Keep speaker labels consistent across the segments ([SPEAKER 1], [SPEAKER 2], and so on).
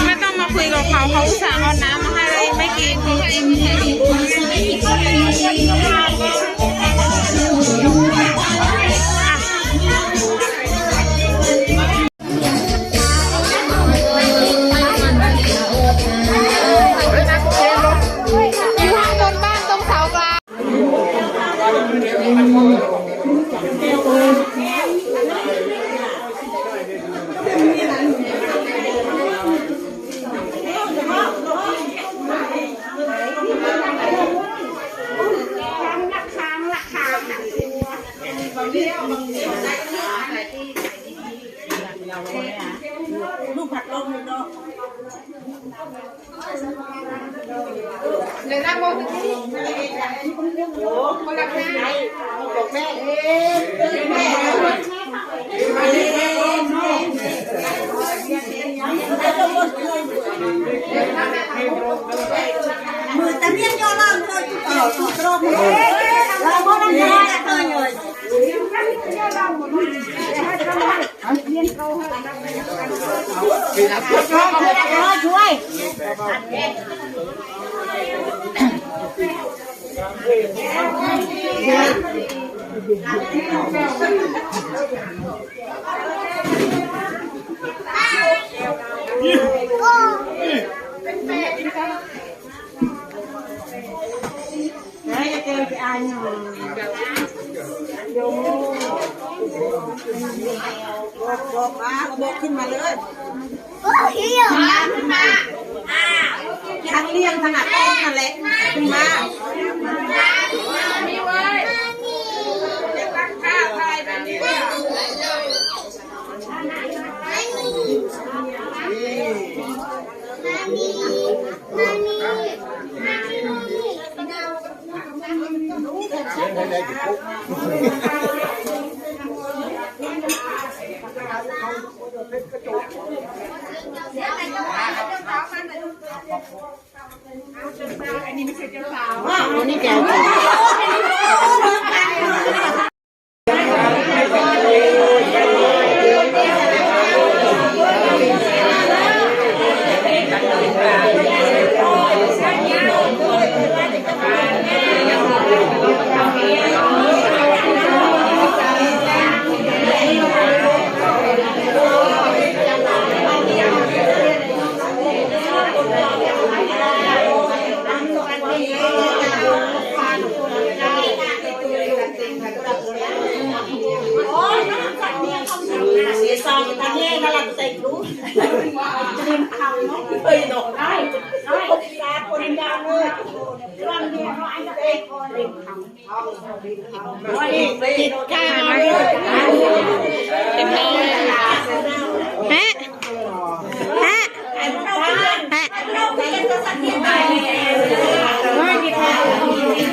[SPEAKER 1] ไม่ต้องมาคุยกับเขาเขาอุตส่าห์เอาน้ำมาให้เราไม่กิน
[SPEAKER 2] ลูกผัดลมเนาะ
[SPEAKER 1] เดี๋ยวนั่งมองที่คนละแม่บอกแม่
[SPEAKER 2] มือตะเมียนย่อล่างเลยทุกรอบเลยเราไม่ต้องย่อเลยช่วยเจอพี่อันอยู่โยบอกมาบอกขึ้นมาเลยโอ้ยขึ้นมาทั้งเลี้ยงทั้งอัดต้นนั่นแหละขึ้นมามีไว้จะตั้งค่าไทยแบบนี้นี่แกซองตอนนี้น่ารักเต็มรู้จะทำน้องเคยโดนได้คนตาคนดำเลยวันเดียวเขาไอ้เด็กคนเด็กทำว่าติดข้าวเลยเต็มเลยฮะฮะฮะเราเป็นตัวสัตว์ที่ไหนว่าดีค่ะ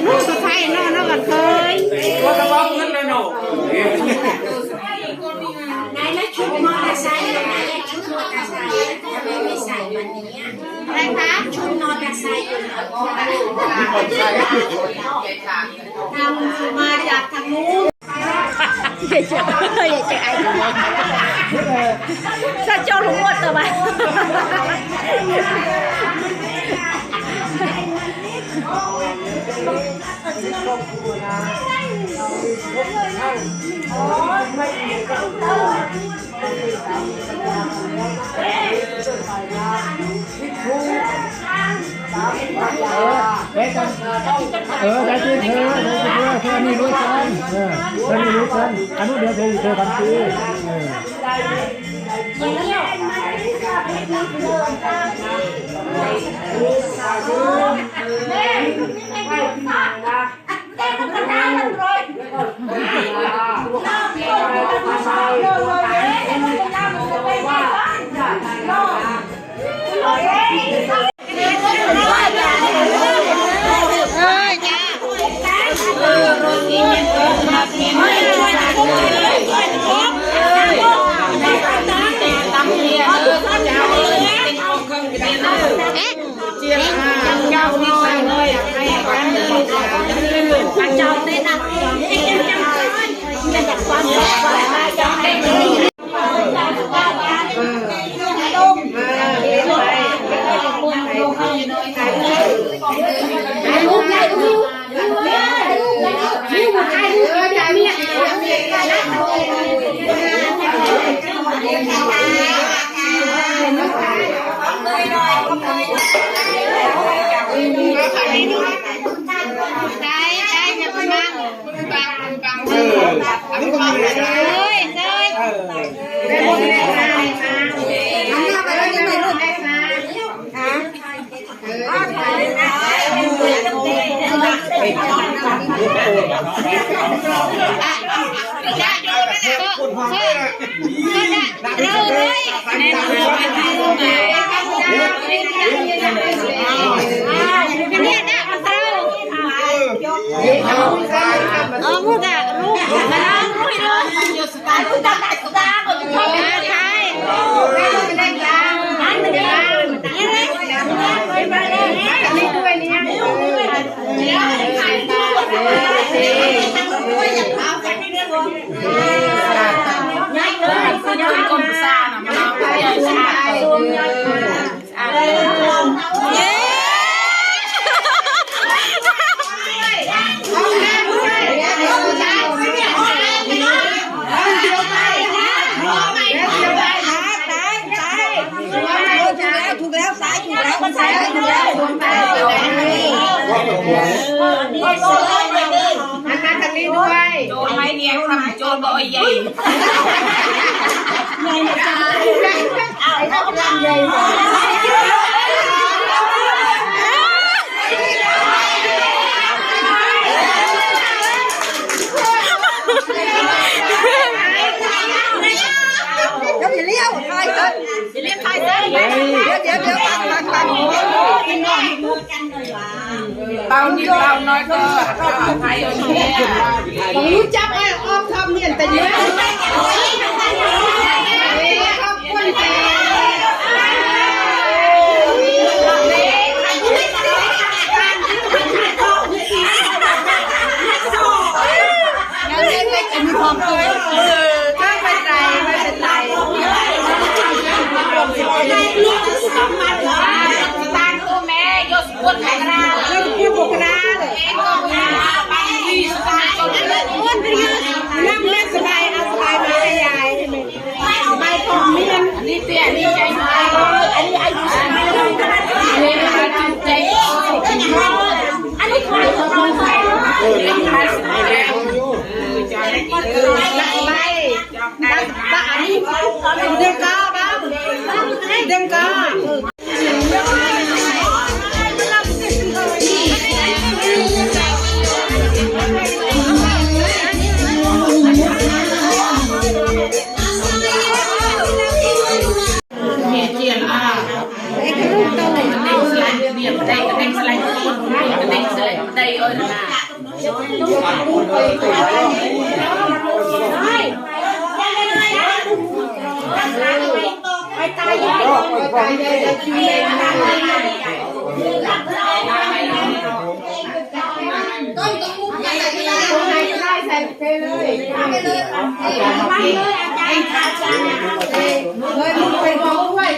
[SPEAKER 2] ลูกสะใภ้น้องกันเคยว่าจะว่าเงินเลยหนูชุดมอเตอร์ไซค์ชุดมอเตอร์ไซค์ทำไมไม่ใส่วันนี้อะไรคะชุดมอเตอร์ไซค์ทำมาจากทางนู้นอย่าเจอไอ้ถ้าเจ้าหลงวัดตัวไป
[SPEAKER 3] ได้ที่เธอนี่รู้กันเธอนี่รู้กันอันนู้นเดี๋ยวเธอทำที
[SPEAKER 2] เ
[SPEAKER 1] พูดอ่ะลูกมาล้างลูกลูกอยู่สตาร์ทได้สตาร์ทก็จะชอบใช่ไม่ได้ยางนั่นไม่ได้นี่เลยไปเลยนี่ด้วยนี่ถ่ายรูปด้วยอย่าพาไปนี่เรื่องง่ายเลยคือย้อนกลมซ่านะมันเอาไปซ่าถูกแล้วสายถูกแล้วมันสายถูกแล้วมันมาทางนี้ด้วยโจรไม่เนี่ยทำโจรบ่อยใหญ่ใหญ่มาจ้าเอาไอ้เราทำใหญ่เลี้ยวถ่ายเสร็จเลี้ยวถ่ายเสร็จเดี๋ยวปังเบานิดเบาน้อยก็ถ่ายโอเครู้จักไอ้ออมทำเนี่ยแต่เยอะขอบคุณแกเล็กๆอันนี้พร้อมตัวไม่เป็นไรตานตัวแม่ยศปวดแขนนาเลยปวดนาเลยเองก็มีไปที่สตาร์จนเลยอ้วนไปยืนนั่งเล่นสบายเอาสบายมาให้ยายไม่ผมมีอันนี้เตี้ยนี่ใจน้อยอันนี้อายุสั้นไม่ต้องขนาดนี้เลยนะคะจิตใจอันนี้ควายของเราใส่เป็นควายสวยแล้วจะได้กินไปบ้าอันนี้เด็กก้าบ้าเด็กก้า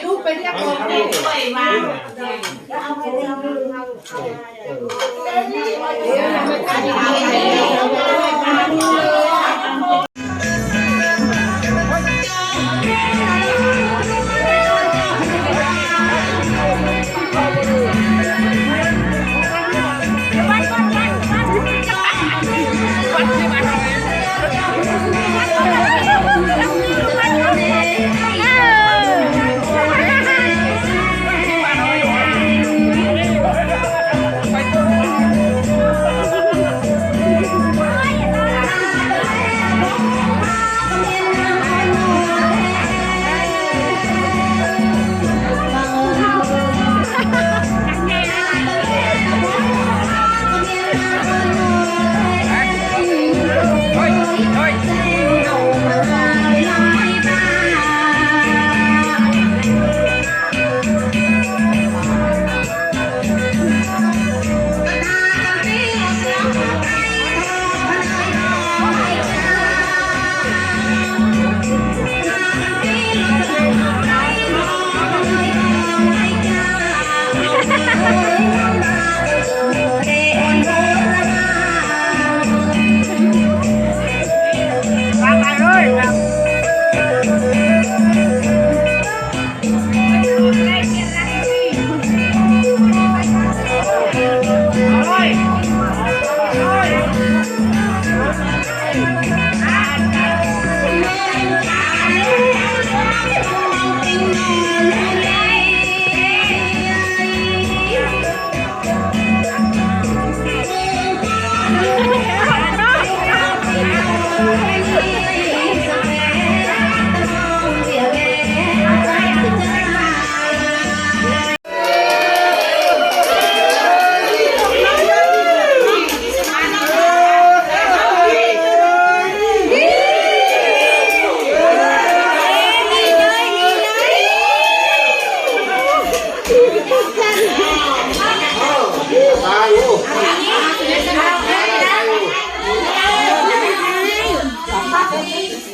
[SPEAKER 1] ลูกไปเรียกพ่อด้วยมา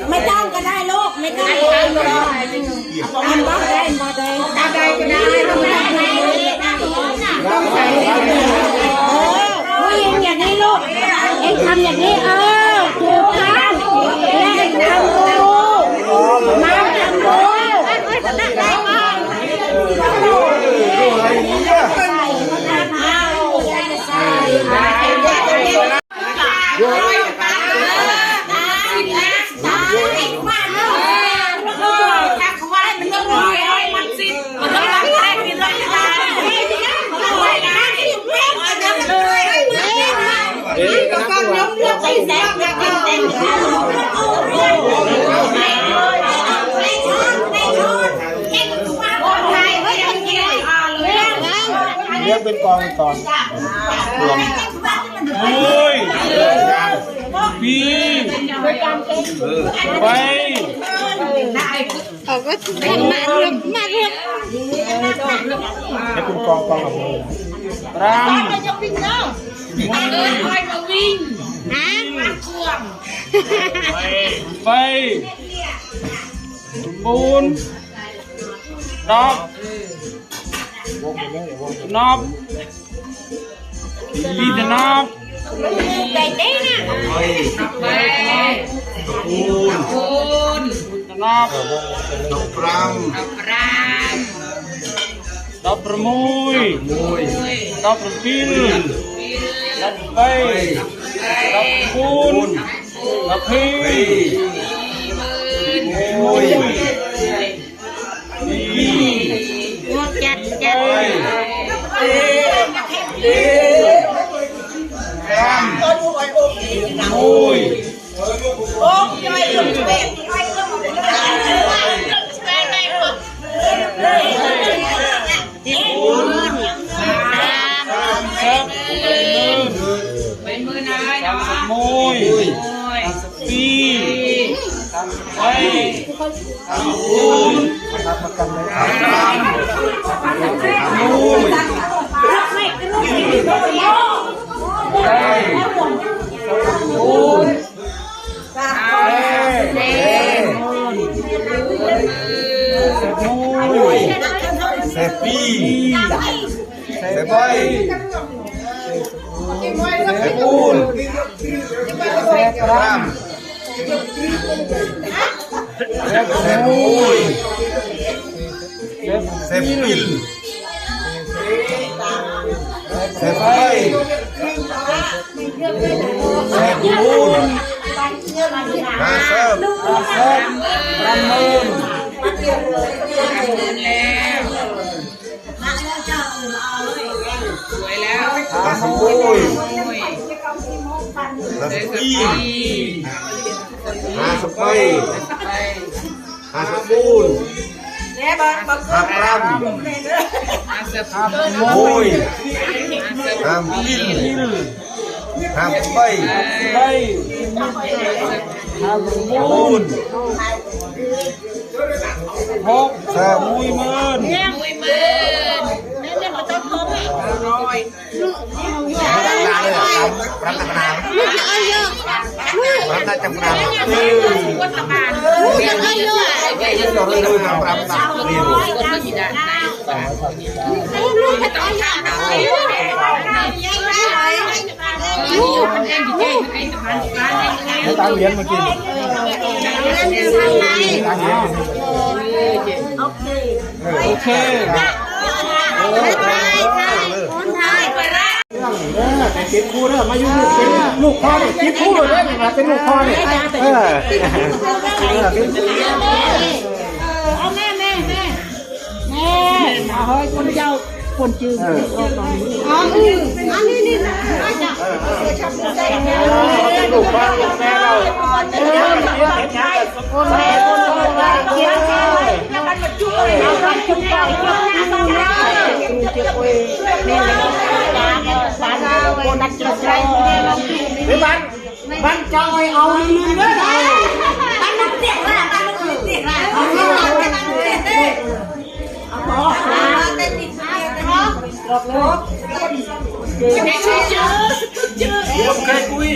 [SPEAKER 2] ไม่ต้องก็ได้ลูกไม่ต้องอันบ้าได้มาได้ได้ก็ได้ต้องใส่ผู้หญิงอย่างนี้ลูกเอ็งทำอย่างนี้ถูกต้องเล่นทำดูน้ำทำดู
[SPEAKER 3] เรียกเป็นกองตอนรวมโอ้ยปีไป
[SPEAKER 1] เขาก็ทำมาเรื่อง
[SPEAKER 3] ให้คุณกองกับมือรำ
[SPEAKER 1] คอยมาวิ่ง
[SPEAKER 3] ไปปูนดอกนอบลีดนอบ
[SPEAKER 2] ไก่เต้นะ
[SPEAKER 1] ไปปูน
[SPEAKER 3] นอบ
[SPEAKER 4] ดอกปราม
[SPEAKER 3] ดอกประมุยดอกประพิลดอกไปดอกปูนดอกพีโอ้ย
[SPEAKER 2] จัด
[SPEAKER 3] โอ้ย
[SPEAKER 1] ไปมือนายนะ
[SPEAKER 3] โอ้ยปีไปปูนโอ้ย
[SPEAKER 4] เซปีเซบอยเซปูนเซปรามเซมุยเซปิลเซไฟเซปูนนาเซบ
[SPEAKER 3] รำเมิน
[SPEAKER 1] สวยแล้ว
[SPEAKER 4] นาสมุยนาสกีนาสไปนาสปูนนาปรามโอ้ยนาปิลนาไปปูน
[SPEAKER 3] หกมุยเมิน
[SPEAKER 4] Rata jam berapa?
[SPEAKER 3] Tang lian mungkin. โอเค
[SPEAKER 1] ไม่ใช่ค่ะคนไทยไปละ
[SPEAKER 4] แต่เก็บคู่เด้อมาอยู่เป็นลูกพ่อเนี่ยเก็บคู่เลยเนี่ยมาเป็นลูกพ่อเนี่ย
[SPEAKER 1] เอาแม่
[SPEAKER 2] เอาให้คนเจ้าคนจืด
[SPEAKER 1] อ๋ออันนี้นี่อาจารย์
[SPEAKER 4] ลูกพ่อลูกแม่เราคนแม่คนพ่อว่าเกี่ยวเลยแล้วมันมาจุ๊บเลยเอาคนจุ๊บไปจุ๊บหน้าต้องได้จุ๊บไปเนี่ยบ้านคนนักจุ๊บใจหรือบ้านจอยเอาลืมเลยบ้านมันเสียละบ้านมันเสียละเอาเสียเคยคุย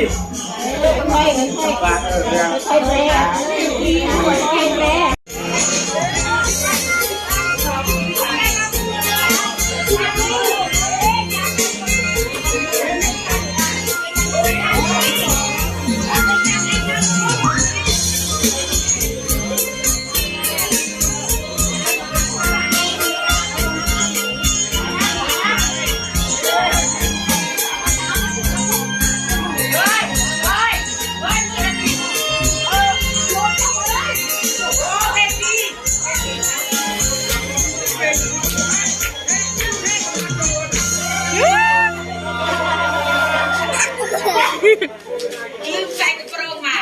[SPEAKER 1] ลืมใส่กระโปรงมา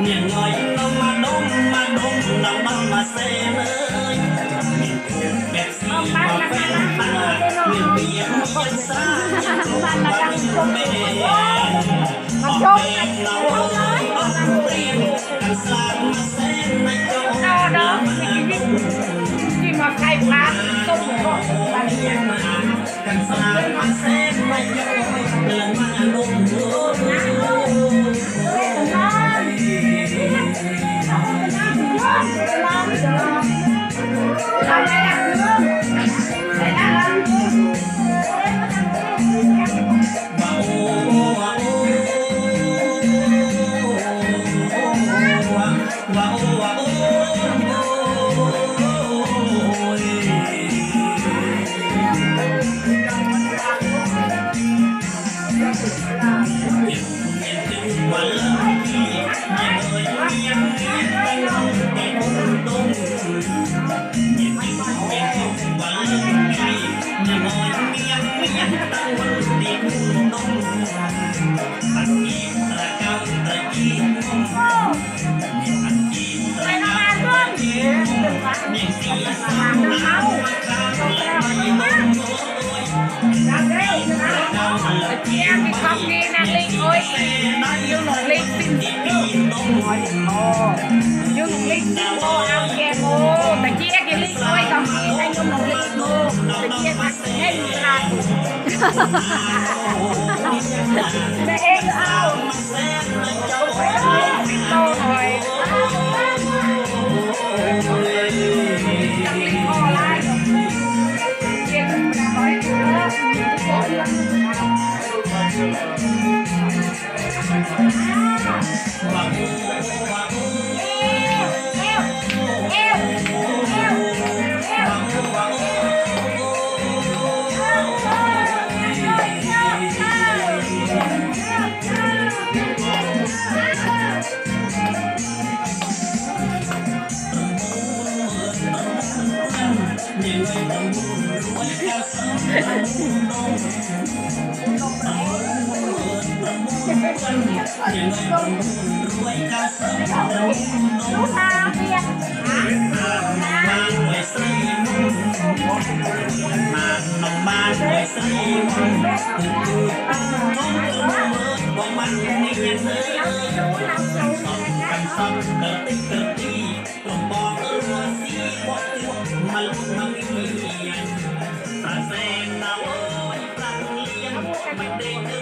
[SPEAKER 5] เนี่ยงอยน้องมาดมน้องบ้างมาเซ่เลยแบบสีมาเป็นตาเนี่ยเบียร์ยันซ่าบ้านไม่ได้ออกแบบเราออกเปลี่ยนกันสร้างมาเซ่ไม่จบ
[SPEAKER 1] ที่มาใครพาต้มก็
[SPEAKER 5] กันสร้างมาเซ่ไม่จบเดินมาลง
[SPEAKER 1] แต่เองเอาไปเลยปิดโตหน่อยจังลิงคอไล่เก็บมาหน่อย
[SPEAKER 5] มัน ประเสนนะโว้ยปลัดเลี้ยงไม่เด็ก